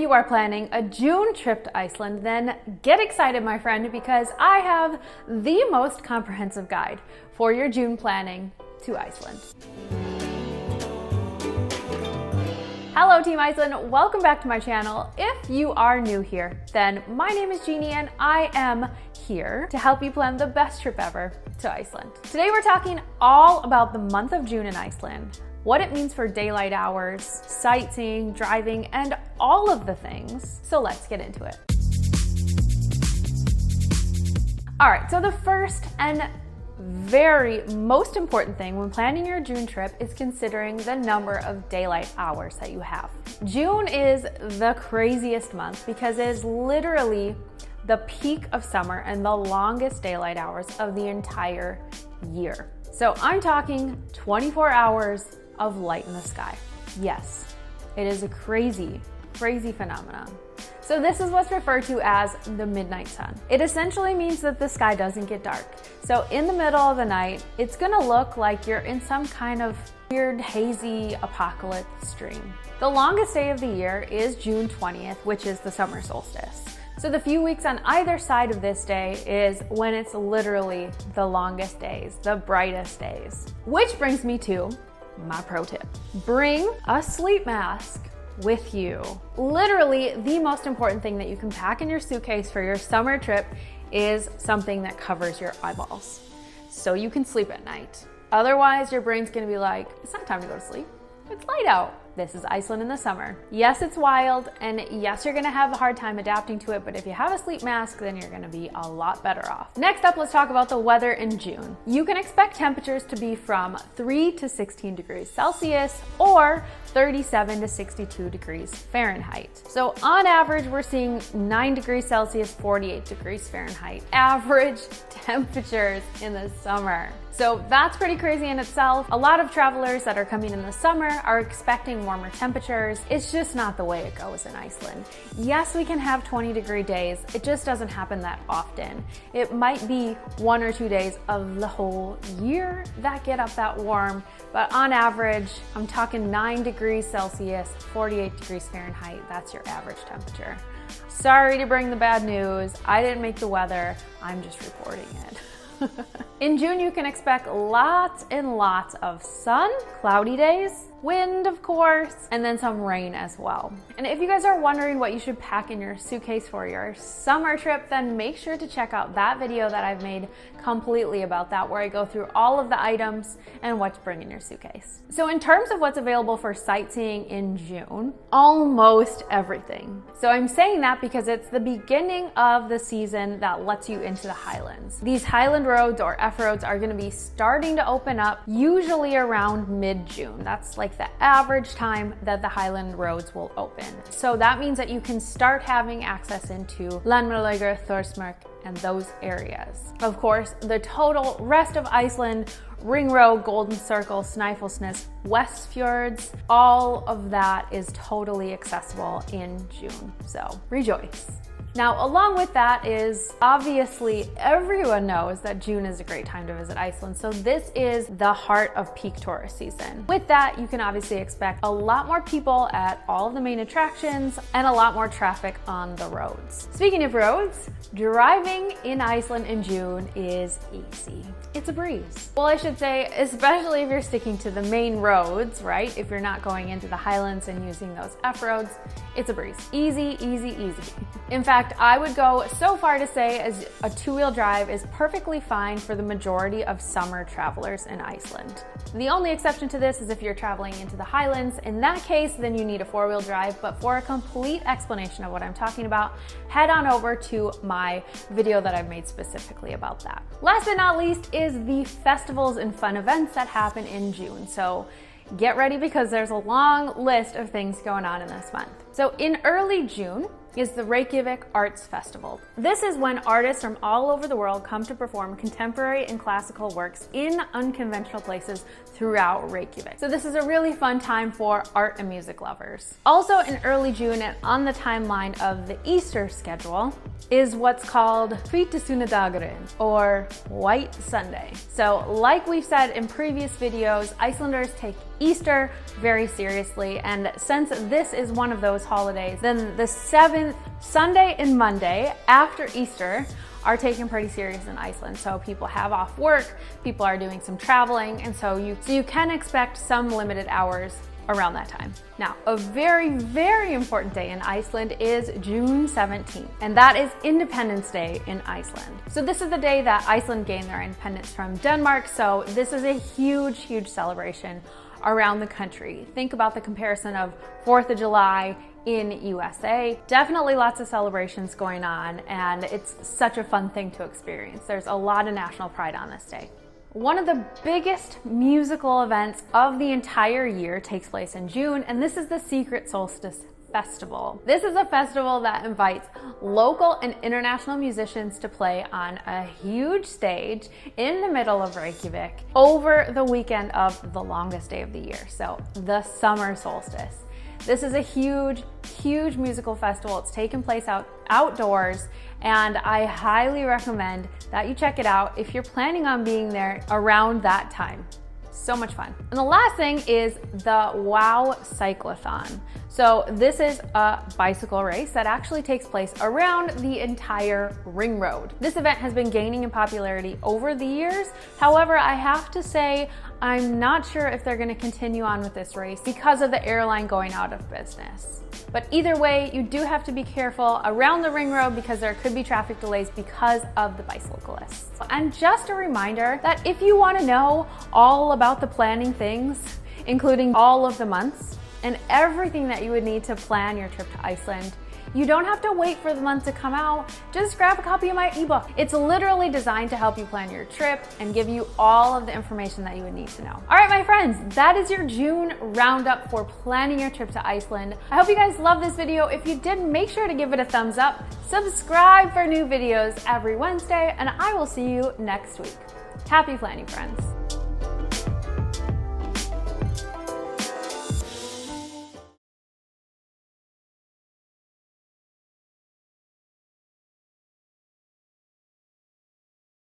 you are planning a June trip to Iceland, then get excited, my friend, because I have the most comprehensive guide for your June planning to Iceland. Hello Team Iceland, welcome back to my channel. If you are new here, then my name is Jeannie and I am here to help you plan the best trip ever to Iceland. Today we're talking all about the month of June in Iceland, what it means for daylight hours, sightseeing, driving, and all of the things. So let's get into it. All right, so the first and very most important thing when planning your June trip is considering the number of daylight hours that you have. June is the craziest month because it is literally the peak of summer and the longest daylight hours of the entire year. So I'm talking 24 hours of light in the sky. Yes, it is a crazy phenomenon. So this is what's referred to as the midnight sun. It essentially means that the sky doesn't get dark. So in the middle of the night, it's gonna look like you're in some kind of weird, hazy apocalypse dream. The longest day of the year is June 20th, which is the summer solstice. So the few weeks on either side of this day is when it's literally the longest days, the brightest days. Which brings me to my pro tip. Bring a sleep mask with you. Literally, the most important thing that you can pack in your suitcase for your summer trip is something that covers your eyeballs so you can sleep at night. Otherwise, your brain's gonna be like, it's not time to go to sleep. It's light out. This is Iceland in the summer. Yes, it's wild, and yes, you're gonna have a hard time adapting to it, but if you have a sleep mask, then you're gonna be a lot better off. Next up, let's talk about the weather in June. You can expect temperatures to be from 3 to 16 degrees Celsius or 37 to 62 degrees Fahrenheit. So on average, we're seeing 9 degrees Celsius, 48 degrees Fahrenheit, average temperatures in the summer. So that's pretty crazy in itself. A lot of travelers that are coming in the summer are expecting warmer temperatures. It's just not the way it goes in Iceland. Yes, we can have 20-degree days. It just doesn't happen that often. It might be 1 or 2 days of the whole year that get up that warm, but on average, I'm talking 9 degrees Celsius, 48 degrees Fahrenheit. That's your average temperature. Sorry to bring the bad news. I didn't make the weather. I'm just reporting it. In June, you can expect lots and lots of sun, cloudy days, wind, of course, and then some rain as well. And if you guys are wondering what you should pack in your suitcase for your summer trip, then make sure to check out that video that I've made completely about that, where I go through all of the items and what to bring in your suitcase. So in terms of what's available for sightseeing in June, almost everything. So I'm saying that because it's the beginning of the season that lets you into the highlands. These highland roads or F-roads are gonna be starting to open up usually around mid-June. That's like the average time that the highland roads will open. So that means that you can start having access into Landmannalaugar, Thorsmörk, and those areas. Of course, the total rest of Iceland, Ring Road, Golden Circle, Snæfellsnes, Westfjords, all of that is totally accessible in June. So rejoice. Now, along with that is obviously everyone knows that June is a great time to visit Iceland. So this is the heart of peak tourist season. With that, you can obviously expect a lot more people at all of the main attractions and a lot more traffic on the roads. Speaking of roads, driving in Iceland in June is easy. It's a breeze. Well, I should say, especially if you're sticking to the main roads, right? If you're not going into the highlands and using those F roads, it's a breeze. Easy, easy, easy. In fact, I would go so far to say as a two-wheel drive is perfectly fine for the majority of summer travelers in Iceland. The only exception to this is if you're traveling into the highlands. In that case, then you need a four-wheel drive, but for a complete explanation of what I'm talking about, head on over to my video that I've made specifically about that. Last but not least is the festivals and fun events that happen in June. So get ready because there's a long list of things going on in this month. So in early June is the Reykjavik Arts Festival. This is when artists from all over the world come to perform contemporary and classical works in unconventional places throughout Reykjavik. So this is a really fun time for art and music lovers. Also in early June and on the timeline of the Easter schedule is what's called Hvítasunnudagurin, or White Sunday. So like we've said in previous videos, Icelanders take Easter very seriously, and since this is one of those those holidays. Then the 7th, Sunday and Monday after Easter, are taken pretty serious in Iceland. So people have off work, people are doing some traveling, and so you can expect some limited hours around that time. Now, a very, very important day in Iceland is June 17th, and that is Independence Day in Iceland. So this is the day that Iceland gained their independence from Denmark, so this is a huge, huge celebration around the country. Think about the comparison of 4th of July in USA. Definitely lots of celebrations going on, and it's such a fun thing to experience. There's a lot of national pride on this day. One of the biggest musical events of the entire year takes place in June, and this is the Secret Solstice Festival. This is a festival that invites local and international musicians to play on a huge stage in the middle of Reykjavik over the weekend of the longest day of the year, so the summer solstice. This is a huge, huge musical festival. It's taking place outdoors, and I highly recommend that you check it out if you're planning on being there around that time. So much fun. And the last thing is the WOW Cyclathon. So this is a bicycle race that actually takes place around the entire ring road. This event has been gaining in popularity over the years. However, I have to say, I'm not sure if they're going to continue on with this race because of the airline going out of business. But either way, you do have to be careful around the ring road because there could be traffic delays because of the bicyclists. And just a reminder that if you want to know all about the planning things, including all of the months and everything that you would need to plan your trip to Iceland, you don't have to wait for the month to come out. Just grab a copy of my ebook. It's literally designed to help you plan your trip and give you all of the information that you would need to know. All right, my friends, that is your June roundup for planning your trip to Iceland. I hope you guys love this video. If you did, make sure to give it a thumbs up, subscribe for new videos every Wednesday, and I will see you next week. Happy planning, friends.